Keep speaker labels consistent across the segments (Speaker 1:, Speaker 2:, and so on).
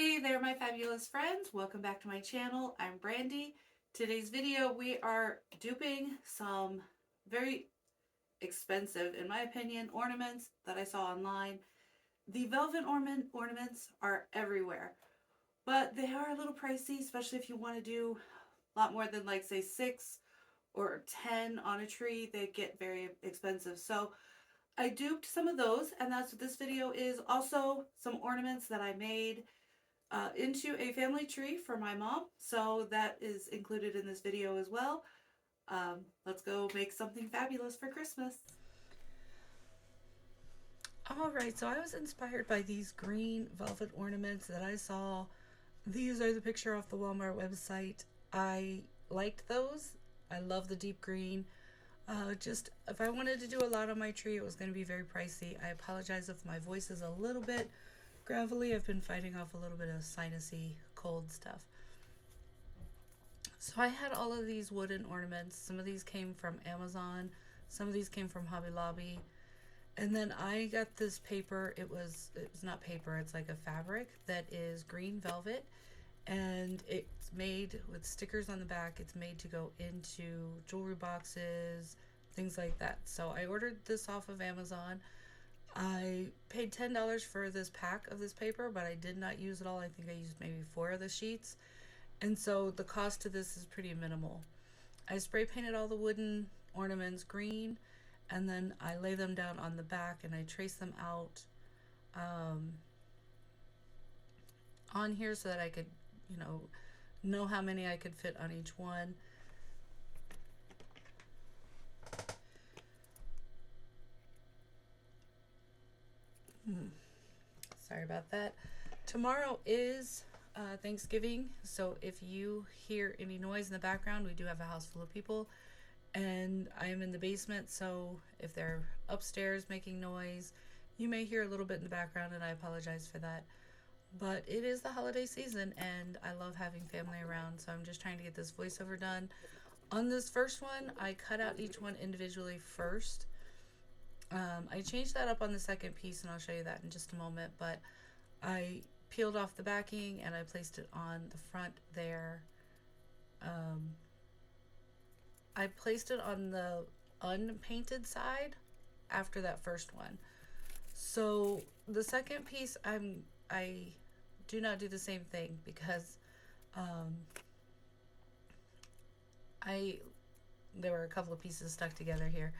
Speaker 1: Hey there, my fabulous friends. Welcome back to my channel. I'm Brandy. Today's video, we are duping some very expensive, in my opinion, ornaments that I saw online. The velvet ornaments are everywhere, but they are a little pricey, especially if you want to do a lot more than like say 6 or 10 on a tree. They get very expensive. So I duped some of those, and that's what this video is. Also, some ornaments that I made into a family tree for my mom. So that is included in this video as well. Let's go make something fabulous for Christmas.
Speaker 2: Alright, so I was inspired by these green velvet ornaments that I saw. These are the picture off the Walmart website. I liked those. I love the deep green. Just if I wanted to do a lot on my tree, it was going to be very pricey. I apologize if my voice is a little bit gravelly. I've been fighting off a little bit of sinusy cold stuff. So I had all of these wooden ornaments. Some of these came from Amazon. Some of these came from Hobby Lobby. And then I got this paper. It's not paper, it's like a fabric that is green velvet, and it's made with stickers on the back. It's made to go into jewelry boxes, things like that. So I ordered this off of Amazon. I paid $10 for this pack of this paper, but I did not use it all. I think I used maybe 4 of the sheets. And so the cost to this is pretty minimal. I spray painted all the wooden ornaments green, and then I lay them down on the back and I trace them out on here so that I could, know how many I could fit on each one. Sorry about that. Tomorrow is Thanksgiving, so if you hear any noise in the background, we do have a house full of people, and I am in the basement, so if they're upstairs making noise, you may hear a little bit in the background, and I apologize for that. But it is the holiday season, and I love having family around, so I'm just trying to get this voiceover done. On this first one, I cut out each one individually first. I changed that up on the second piece, and I'll show you that in just a moment, but I peeled off the backing and I placed it on the front there. I placed it on the unpainted side after that first one. So the second piece, I do not do the same thing because I there were a couple of pieces stuck together here.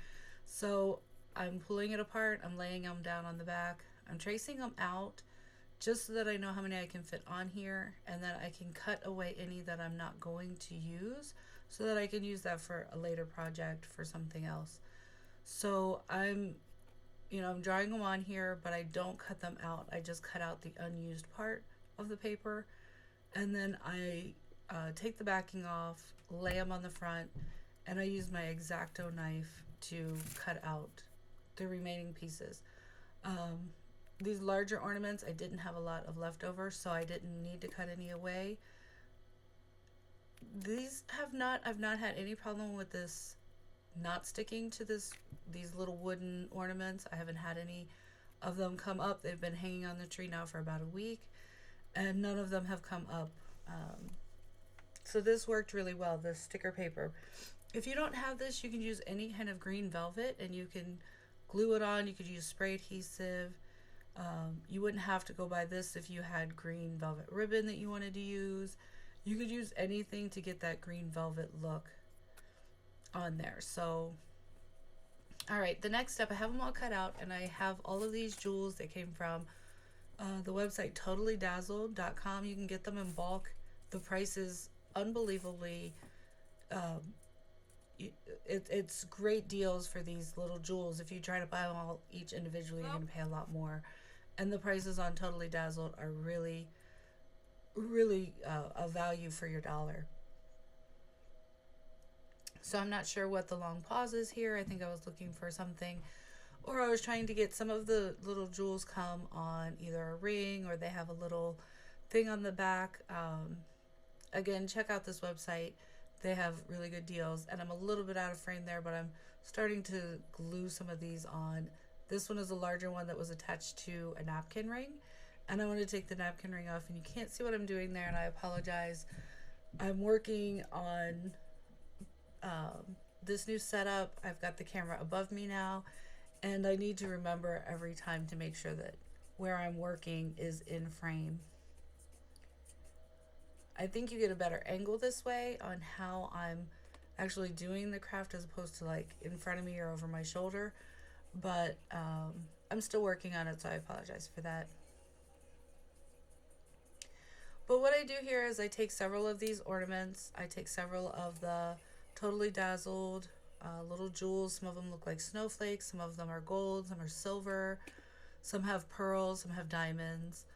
Speaker 2: So I'm pulling it apart, I'm laying them down on the back, I'm tracing them out just so that I know how many I can fit on here, and then I can cut away any that I'm not going to use so that I can use that for a later project for something else. So I'm drawing them on here, but I don't cut them out. I just cut out the unused part of the paper, and then I take the backing off, lay them on the front, and I use my X-Acto knife to cut out the remaining pieces. These larger ornaments, I didn't have a lot of leftover, so I didn't need to cut any away. I've not had any problem with this not sticking to these little wooden ornaments. I haven't had any of them come up. They've been hanging on the tree now for about a week, and none of them have come up. So this worked really well, this sticker paper. If you don't have this, you can use any kind of green velvet and you can glue it on. You could use spray adhesive. You wouldn't have to go by this if you had green velvet ribbon that you wanted to use. You could use anything to get that green velvet look on there. So, all right, the next step, I have them all cut out, and I have all of these jewels that came from the website totallydazzled.com. You can get them in bulk. The price is unbelievably it's great deals for these little jewels. If you try to buy them all each individually, you're going to pay a lot more. And the prices on Totally Dazzled are really, really a value for your dollar. So I'm not sure what the long pause is here. I think I was looking for something, or I was trying to get some of the little jewels come on either a ring, or they have a little thing on the back. Again, check out this website. They have really good deals, and I'm a little bit out of frame there, but I'm starting to glue some of these on. This one is a larger one that was attached to a napkin ring, And I want to take the napkin ring off, and you can't see what I'm doing there, and I apologize. I'm working on this new setup. I've got the camera above me now, and I need to remember every time to make sure that where I'm working is in frame. I think you get a better angle this way on how I'm actually doing the craft as opposed to like in front of me or over my shoulder. But I'm still working on it, so I apologize for that. But what I do here is I take several of these ornaments. I take several of the Totally Dazzled little jewels. Some of them look like snowflakes. Some of them are gold. Some are silver. Some have pearls. Some have diamonds.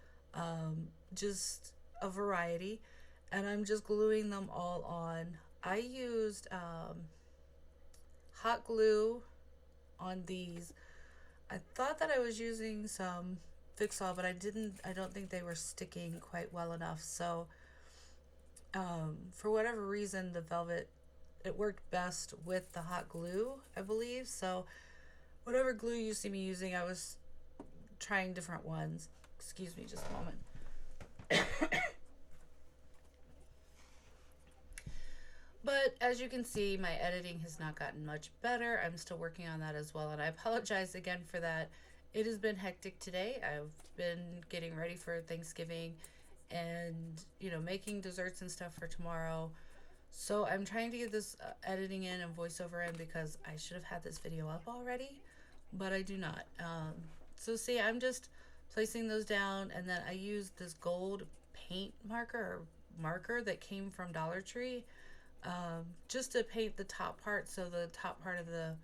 Speaker 2: Just a variety. And I'm just gluing them all on. I used hot glue on these. I thought that I was using some Fix-All, but I don't think they were sticking quite well enough. So for whatever reason, the velvet, it worked best with the hot glue, I believe. So whatever glue you see me using, I was trying different ones. Excuse me just a moment. But as you can see, my editing has not gotten much better. I'm still working on that as well, and I apologize again for that. It has been hectic today. I've been getting ready for Thanksgiving and, you know, making desserts and stuff for tomorrow. So I'm trying to get this editing in and voiceover in because I should have had this video up already, but I do not. So see, I'm just placing those down, and then I used this gold paint marker that came from Dollar Tree. Just to paint the top part, so the top part of the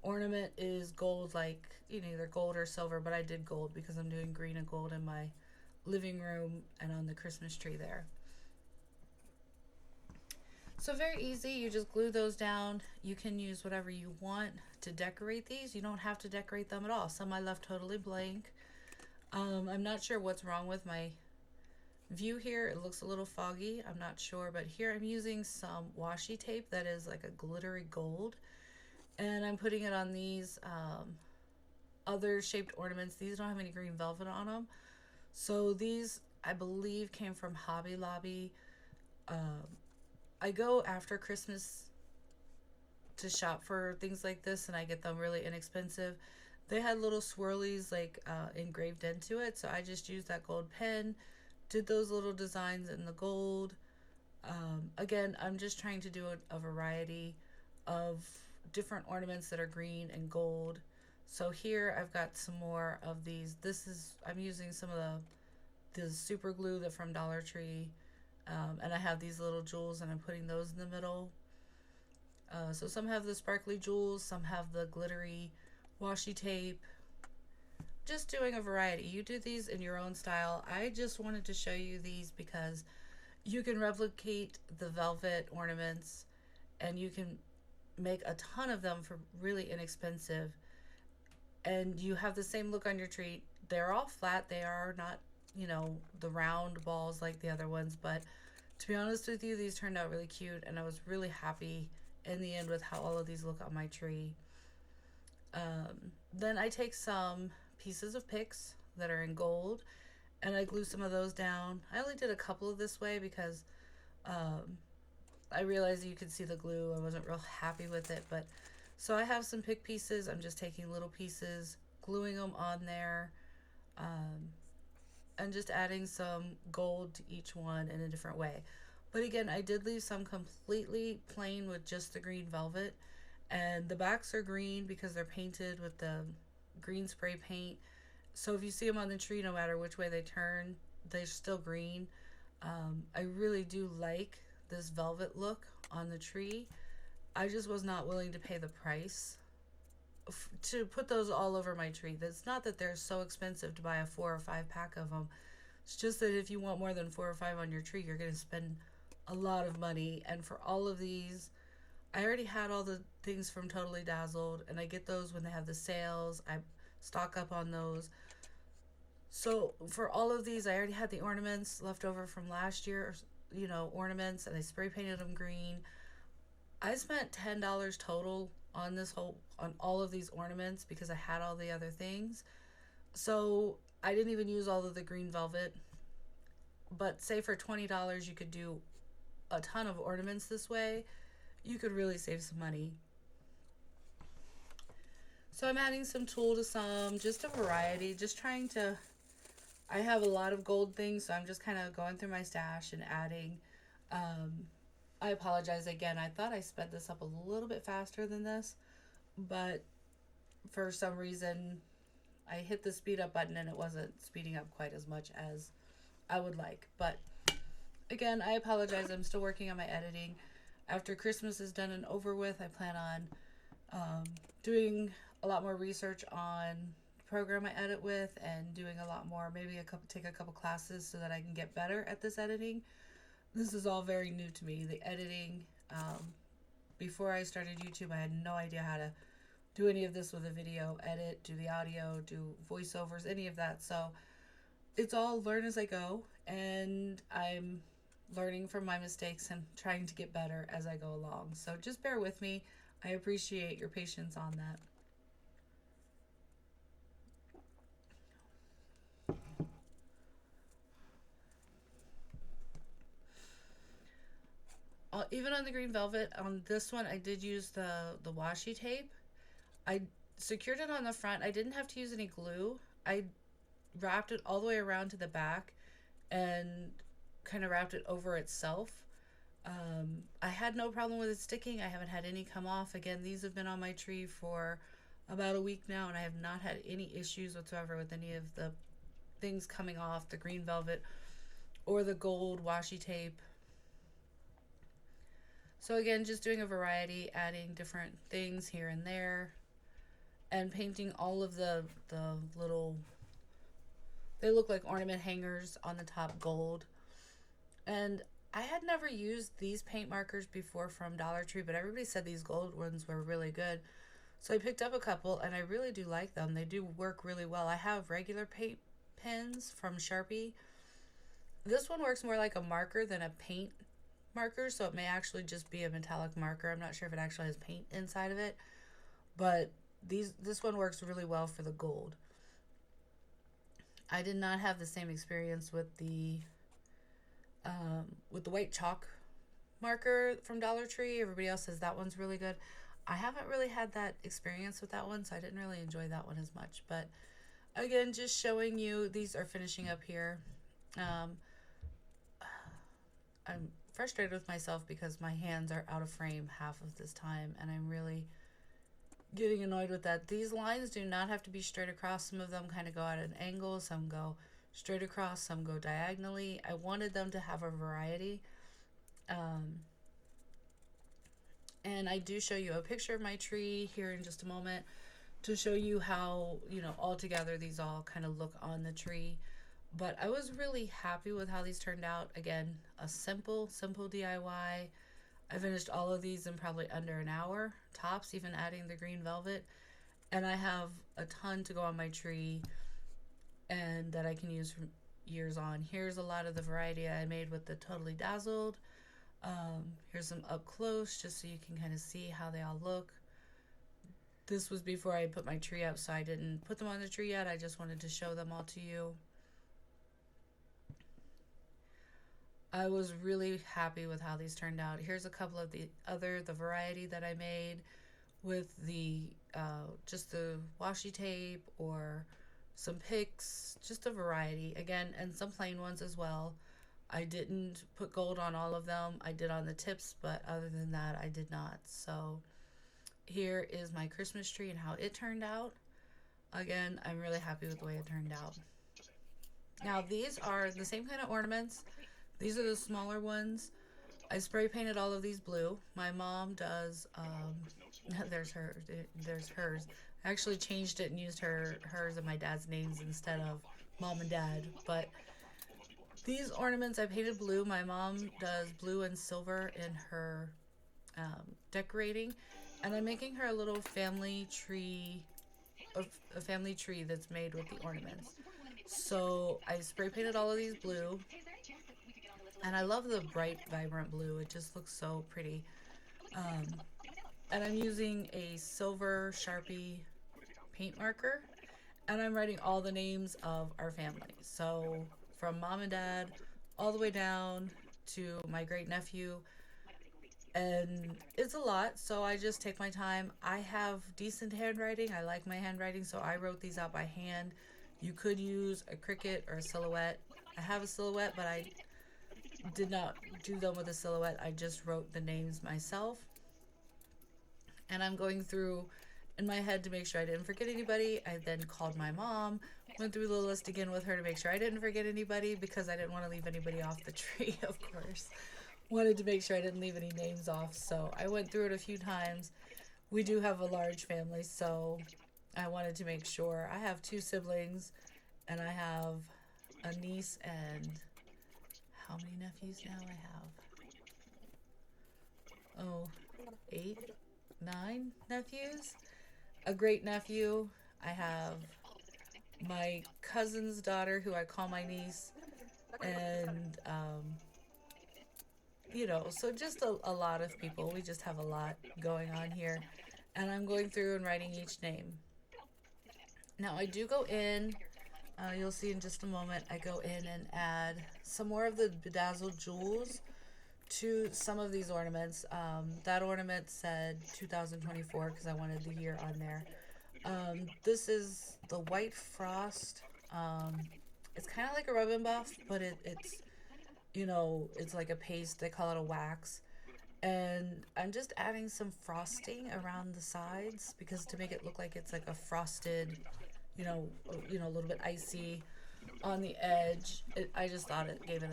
Speaker 2: ornament is gold, like, you know, either gold or silver, but I did gold because I'm doing green and gold in my living room and on the Christmas tree there. So very easy, you just glue those down. You can use whatever you want to decorate these. You don't have to decorate them at all. Some I left totally blank. I'm not sure what's wrong with my view here. It looks a little foggy, I'm not sure, but here I'm using some washi tape that is like a glittery gold, and I'm putting it on these other shaped ornaments. These don't have any green velvet on them, so these I believe came from Hobby Lobby. I go after Christmas to shop for things like this, and I get them really inexpensive. They had little swirlies like engraved into it, so I just used that gold pen, did those little designs in the gold. Again, I'm just trying to do a variety of different ornaments that are green and gold. So here I've got some more of these. I'm using some of the super glue that from Dollar Tree, and I have these little jewels, and I'm putting those in the middle. So some have the sparkly jewels, some have the glittery washi tape. Just doing a variety. You do these in your own style. I just wanted to show you these because you can replicate the velvet ornaments, and you can make a ton of them for really inexpensive, and you have the same look on your tree. They're all flat. They are not, you know, the round balls like the other ones, but to be honest with you, these turned out really cute, and I was really happy in the end with how all of these look on my tree. Then I take some pieces of picks that are in gold, and I glue some of those down. I only did a couple of this way because I realized you could see the glue. I wasn't real happy with it, but so I have some pick pieces. I'm just taking little pieces, gluing them on there, and just adding some gold to each one in a different way. But again, I did leave some completely plain with just the green velvet, and the backs are green because they're painted with the green spray paint. So if you see them on the tree, no matter which way they turn, they're still green. I really do like this velvet look on the tree. I just was not willing to pay the price to put those all over my tree. It's not that they're so expensive to buy a 4 or 5 pack of them. It's just that if you want more than 4 or 5 on your tree, you're going to spend a lot of money. And for all of these, I already had all the things from Totally Dazzled, and I get those when they have the sales. I stock up on those. So for all of these, I already had the ornaments left over from last year, you know, ornaments, and I spray painted them green. I spent $10 total on all of these ornaments because I had all the other things. So I didn't even use all of the green velvet, but say for $20 you could do a ton of ornaments this way. You could really save some money. So I'm adding some tulle to some, just a variety, just trying to. I have a lot of gold things, so I'm just kind of going through my stash and adding. Um, I apologize again. I thought I sped this up a little bit faster than this, but for some reason I hit the speed up button and it wasn't speeding up quite as much as I would like. But again, I apologize. I'm still working on my editing. After Christmas is done and over with, I plan on doing a lot more research on the program I edit with and doing a lot more, maybe take a couple classes so that I can get better at this editing. This is all very new to me, the editing. Before I started YouTube, I had no idea how to do any of this with a video, edit, do the audio, do voiceovers, any of that. So it's all learn as I go, and I'm learning from my mistakes and trying to get better as I go along. So just bear with me. I appreciate your patience on that. Even on the green velvet, on this one, I did use the washi tape. I secured it on the front. I didn't have to use any glue. I wrapped it all the way around to the back and kind of wrapped it over itself. I had no problem with it sticking. I haven't had any come off. Again, these have been on my tree for about a week now, and I have not had any issues whatsoever with any of the things coming off the green velvet or the gold washi tape. So again, just doing a variety, adding different things here and there, and painting all of the little, they look like ornament hangers on the top gold. And I had never used these paint markers before from Dollar Tree, but everybody said these gold ones were really good. So I picked up a couple, and I really do like them. They do work really well. I have regular paint pens from Sharpie. This one works more like a marker than a paint marker, so it may actually just be a metallic marker. I'm not sure if it actually has paint inside of it, but this one works really well for the gold. I did not have the same experience with the white chalk marker from Dollar Tree. Everybody else says that one's really good. I haven't really had that experience with that one, so I didn't really enjoy that one as much. But again, just showing you, these are finishing up here. I'm frustrated with myself because my hands are out of frame half of this time, and I'm really getting annoyed with that. These lines do not have to be straight across. Some of them kind of go at an angle, some go straight across, some go diagonally. I wanted them to have a variety. And I do show you a picture of my tree here in just a moment to show you how, all together these all kind of look on the tree. But I was really happy with how these turned out. Again, a simple DIY. I finished all of these in probably under an hour, tops, even adding the green velvet. And I have a ton to go on my tree and that I can use from years on. Here's a lot of the variety I made with the Totally Dazzled. Here's some up close just so you can kind of see how they all look. This was before I put my tree up, so I didn't put them on the tree yet. I just wanted to show them all to you. I was really happy with how these turned out. Here's a couple of the variety that I made with the just the washi tape or some picks, just a variety again, and some plain ones as well. I didn't put gold on all of them. I did on the tips, but other than that, I did not. So here is my Christmas tree and how it turned out. Again, I'm really happy with the way it turned out. Now these are the same kind of ornaments. These are the smaller ones. I spray painted all of these blue. My mom does, there's hers. I actually changed it and used hers and my dad's names instead of mom and dad. But these ornaments I painted blue. My mom does blue and silver in her decorating. And I'm making her a little family tree, a family tree that's made with the ornaments. So I spray painted all of these blue. And I love the bright, vibrant blue. It just looks so pretty. And I'm using a silver Sharpie paint marker. and I'm writing all the names of our family. So from mom and dad all the way down to my great nephew. And it's a lot, so I just take my time. I have decent handwriting. I like my handwriting, so I wrote these out by hand. You could use a Cricut or a Silhouette. I have a Silhouette, but I did not do them with a Silhouette. I just wrote the names myself. And I'm going through in my head to make sure I didn't forget anybody. I then called my mom, went through the list again with her to make sure I didn't forget anybody because I didn't want to leave anybody off the tree, of course. Wanted to make sure I didn't leave any names off, so I went through it a few times. We do have a large family, so I wanted to make sure. I have two siblings, and I have a niece and how many nephews now I have? Oh, 8, 9 nephews. A great nephew. I have my cousin's daughter, who I call my niece, and so just a lot of people. We just have a lot going on here. And I'm going through and writing each name. Now, I do go in, you'll see in just a moment, I go in and add some more of the bedazzled jewels to some of these ornaments. That ornament said 2024 because I wanted the year on there. This is the white frost. It's kind of like a rub and buff, but it's like a paste. They call it a wax. And I'm just adding some frosting around the sides because to make it look like it's like a frosted, a little bit icy on the edge. I just thought it gave it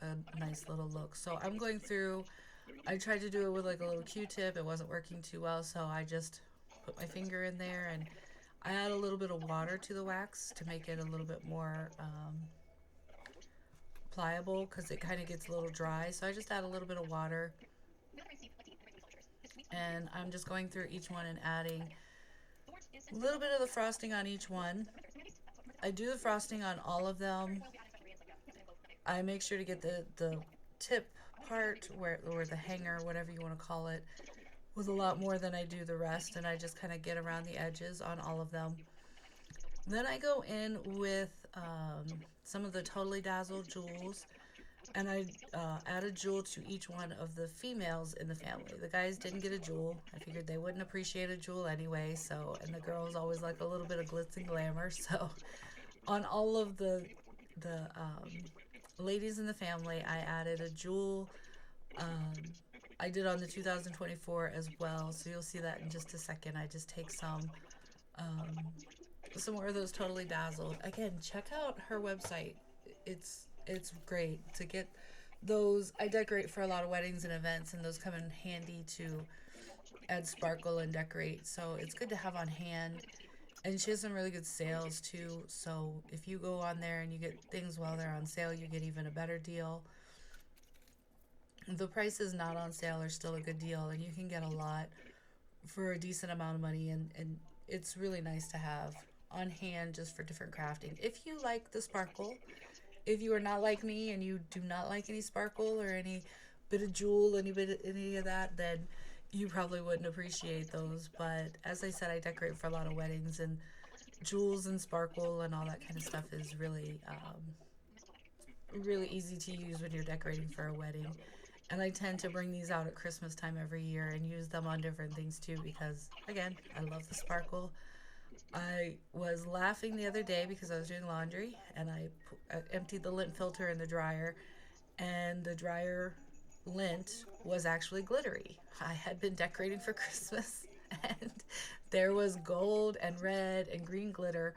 Speaker 2: a nice little look. So I'm going through. I tried to do it with like a little Q-tip. It wasn't working too well, so I just put my finger in there and I add a little bit of water to the wax to make it a little bit more pliable because it kind of gets a little dry. So I just add a little bit of water and I'm just going through each one and adding a little bit of the frosting on each one. I do the frosting on all of them. I make sure to get the tip part or the hanger, whatever you want to call it, with a lot more than I do the rest, and I just kind of get around the edges on all of them. Then I go in with some of the Totally Dazzled jewels, and I add a jewel to each one of the females in the family. The guys didn't get a jewel. I figured they wouldn't appreciate a jewel anyway, and the girls always like a little bit of glitz and glamour, so on all of the ladies in the family, I added a jewel. I did on the 2024 as well, so you'll see that in just a second. I just take some more of those Totally Dazzled. Again, check out her website. It's great to get those. I decorate for a lot of weddings and events, and those come in handy to add sparkle and decorate. So it's good to have on hand. And she has some really good sales too. So if you go on there and you get things while they're on sale, you get even a better deal. The prices not on sale are still a good deal, and you can get a lot for a decent amount of money. And it's really nice to have on hand just for different crafting. If you like the sparkle, if you are not like me and you do not like any sparkle or any bit of jewel, any of that, then you probably wouldn't appreciate those. But as I said, I decorate for a lot of weddings, and jewels and sparkle and all that kind of stuff is really really easy to use when you're decorating for a wedding. And I tend to bring these out at Christmas time every year and use them on different things too because, again, I love the sparkle. I was laughing the other day because I was doing laundry and I emptied the lint filter in the dryer, and the dryer lint was actually glittery. I had been decorating for Christmas and there was gold and red and green glitter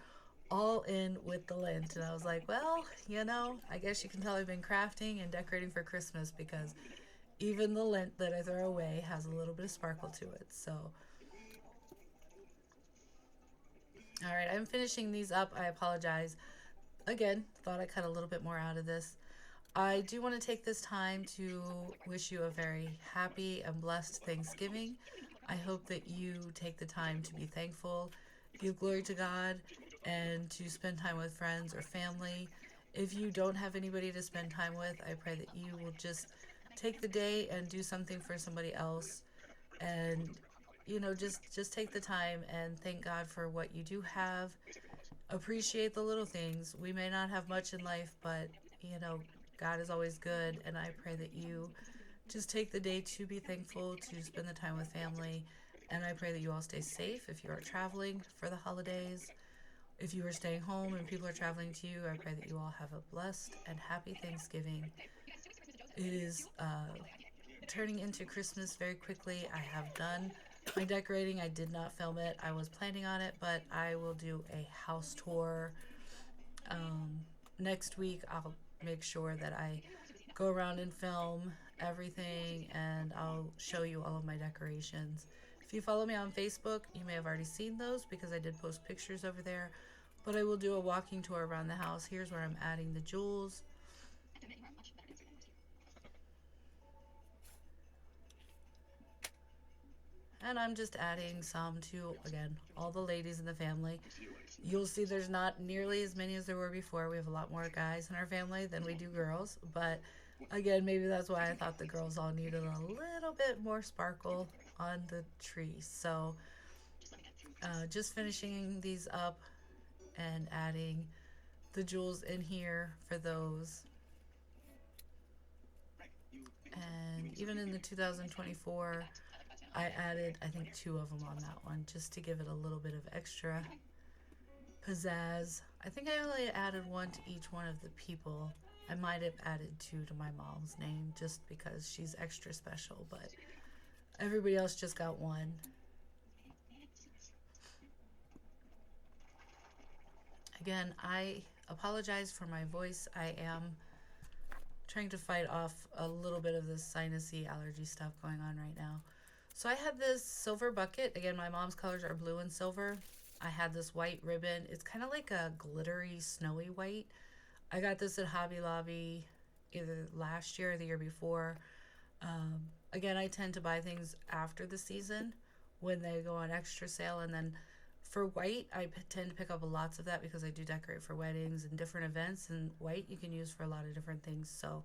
Speaker 2: all in with the lint. And I was like, well, I guess you can tell I've been crafting and decorating for Christmas because even the lint that I throw away has a little bit of sparkle to it. So, all right, I'm finishing these up. I apologize. Again, thought I cut a little bit more out of this. I do want to take this time to wish you a very happy and blessed Thanksgiving. I hope that you take the time to be thankful, give glory to God, and to spend time with friends or family. If you don't have anybody to spend time with, I pray that you will just take the day and do something for somebody else, and just take the time and thank God for what you do have, appreciate the little things. We may not have much in life, but God is always good, and I pray that you just take the day to be thankful, to spend the time with family, and I pray that you all stay safe if you are traveling for the holidays. If you are staying home and people are traveling to you, I pray that you all have a blessed and happy Thanksgiving. It is turning into Christmas very quickly. I have done my decorating. I did not film it. I was planning on it, but I will do a house tour next week. I'll make sure that I go around and film everything, and I'll show you all of my decorations. If you follow me on Facebook, you may have already seen those because I did post pictures over there. But I will do a walking tour around the house. Here's where I'm adding the jewels. And I'm just adding some to, again, all the ladies in the family. You'll see there's not nearly as many as there were before. We have a lot more guys in our family than we do girls. But again, maybe that's why I thought the girls all needed a little bit more sparkle on the tree. So just finishing these up and adding the jewels in here for those. And even in the 2024, I added, I think, 2 of them on that one just to give it a little bit of extra pizzazz. I think I only added 1 to each one of the people. I might have added 2 to my mom's name just because she's extra special, but everybody else just got 1. Again, I apologize for my voice. I am trying to fight off a little bit of this sinusy allergy stuff going on right now. So I had this silver bucket. Again, my mom's colors are blue and silver. I had this white ribbon. It's kind of like a glittery, snowy white. I got this at Hobby Lobby either last year or the year before. Again, I tend to buy things after the season when they go on extra sale. And then for white, I tend to pick up lots of that because I do decorate for weddings and different events. And white you can use for a lot of different things. So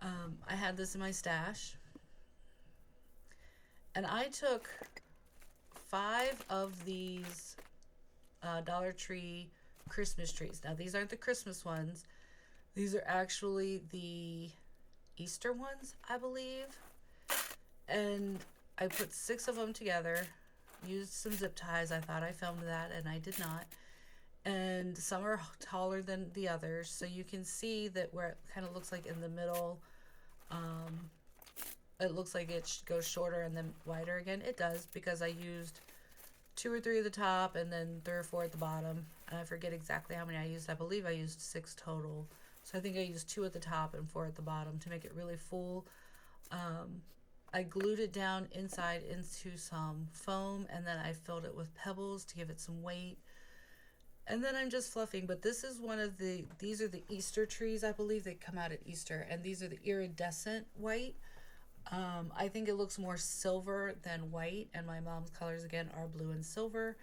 Speaker 2: I had this in my stash. And I took 5 of these Dollar Tree Christmas trees. Now, these aren't the Christmas ones. These are actually the Easter ones, I believe. And I put 6 of them together, used some zip ties. I thought I filmed that, and I did not. And some are taller than the others, so you can see that where it kind of looks like in the middle, it looks like it goes shorter and then wider again. It does, because I used 2 or 3 at the top and then 3 or 4 at the bottom. And I forget exactly how many I used. I believe I used 6 total. So I think I used 2 at the top and 4 at the bottom to make it really full. I glued it down inside into some foam, and then I filled it with pebbles to give it some weight. And then I'm just fluffing, but this is these are the Easter trees, I believe. They come out at Easter, and these are the iridescent white. I think it looks more silver than white, and my mom's colors again are blue and silver.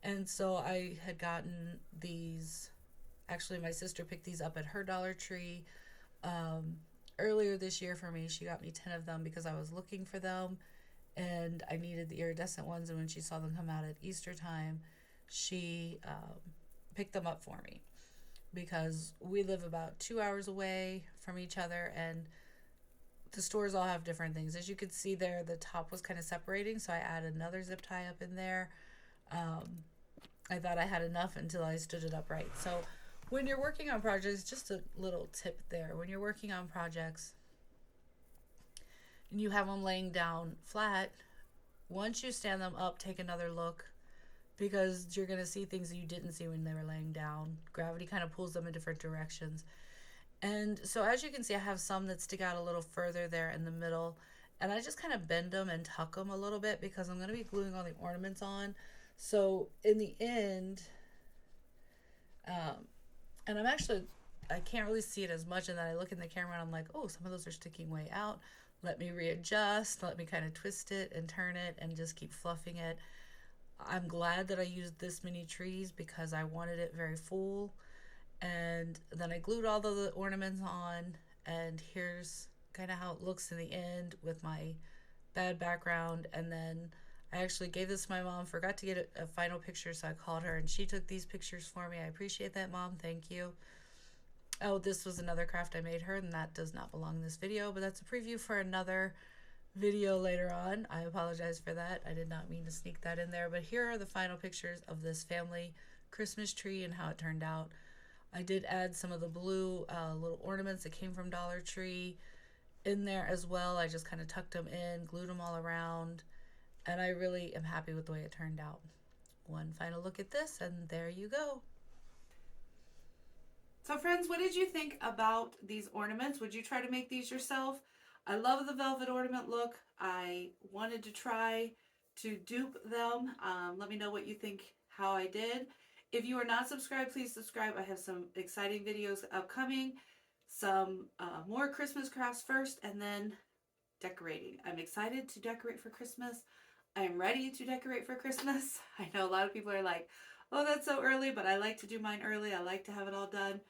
Speaker 2: And so I had gotten these, actually my sister picked these up at her Dollar Tree earlier this year for me. She got me 10 of them because I was looking for them and I needed the iridescent ones, and when she saw them come out at Easter time, she picked them up for me because we live about 2 hours away from each other, and the stores all have different things. As you can see there, the top was kind of separating, so I added another zip tie up in there. I thought I had enough until I stood it up right. So when you're working on projects, just a little tip there. When you're working on projects and you have them laying down flat, once you stand them up, take another look, because you're going to see things that you didn't see when they were laying down. Gravity kind of pulls them in different directions. And so as you can see, I have some that stick out a little further there in the middle, and I just kind of bend them and tuck them a little bit because I'm going to be gluing all the ornaments on. So in the end, and I can't really see it as much, and then I look in the camera and I'm like, oh, some of those are sticking way out. Let me readjust, let me kind of twist it and turn it and just keep fluffing it. I'm glad that I used this many trees because I wanted it very full. And then I glued all the ornaments on, and here's kind of how it looks in the end with my bad background. And then I actually gave this to my mom, forgot to get a final picture, so I called her and she took these pictures for me. I appreciate that, Mom. Thank you. Oh, this was another craft I made her, and that does not belong in this video, but that's a preview for another video later on. I apologize for that. I did not mean to sneak that in there, but here are the final pictures of this family Christmas tree and how it turned out. I did add some of the blue little ornaments that came from Dollar Tree in there as well. I just kind of tucked them in, glued them all around, and I really am happy with the way it turned out. One final look at this, and there you go.
Speaker 1: So friends, what did you think about these ornaments? Would you try to make these yourself? I love the velvet ornament look. I wanted to try to dupe them. Let me know what you think, how I did. If you are not subscribed, please subscribe. I have some exciting videos upcoming. Some more Christmas crafts first, and then decorating. I'm excited to decorate for Christmas. I am ready to decorate for Christmas. I know a lot of people are like, oh, that's so early, but I like to do mine early. I like to have it all done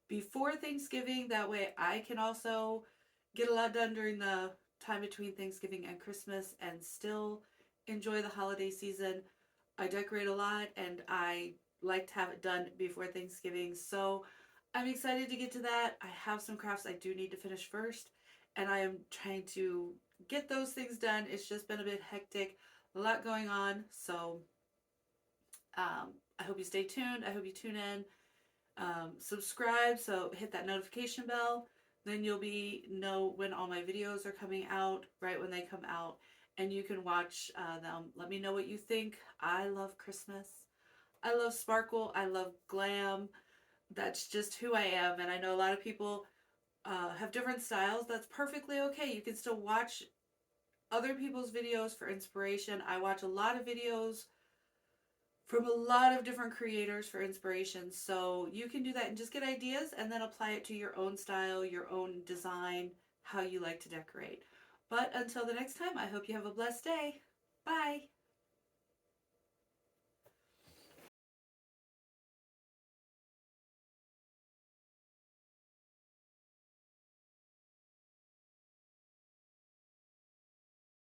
Speaker 1: before Thanksgiving. That way I can also get a lot done during the time between Thanksgiving and Christmas and still enjoy the holiday season. I decorate a lot and I like to have it done before Thanksgiving. So I'm excited to get to that. I have some crafts I do need to finish first, and I am trying to get those things done. It's just been a bit hectic, a lot going on. So I hope you stay tuned. I hope you tune in. Subscribe, so hit that notification bell. Then you'll know when all my videos are coming out, right when they come out, and you can watch them. Let me know what you think. I love Christmas. I love sparkle. I love glam. That's just who I am, and I know a lot of people have different styles. That's perfectly okay. You can still watch other people's videos for inspiration. I watch a lot of videos from a lot of different creators for inspiration. So you can do that and just get ideas and then apply it to your own style, your own design, how you like to decorate. But until the next time, I hope you have a blessed day. Bye.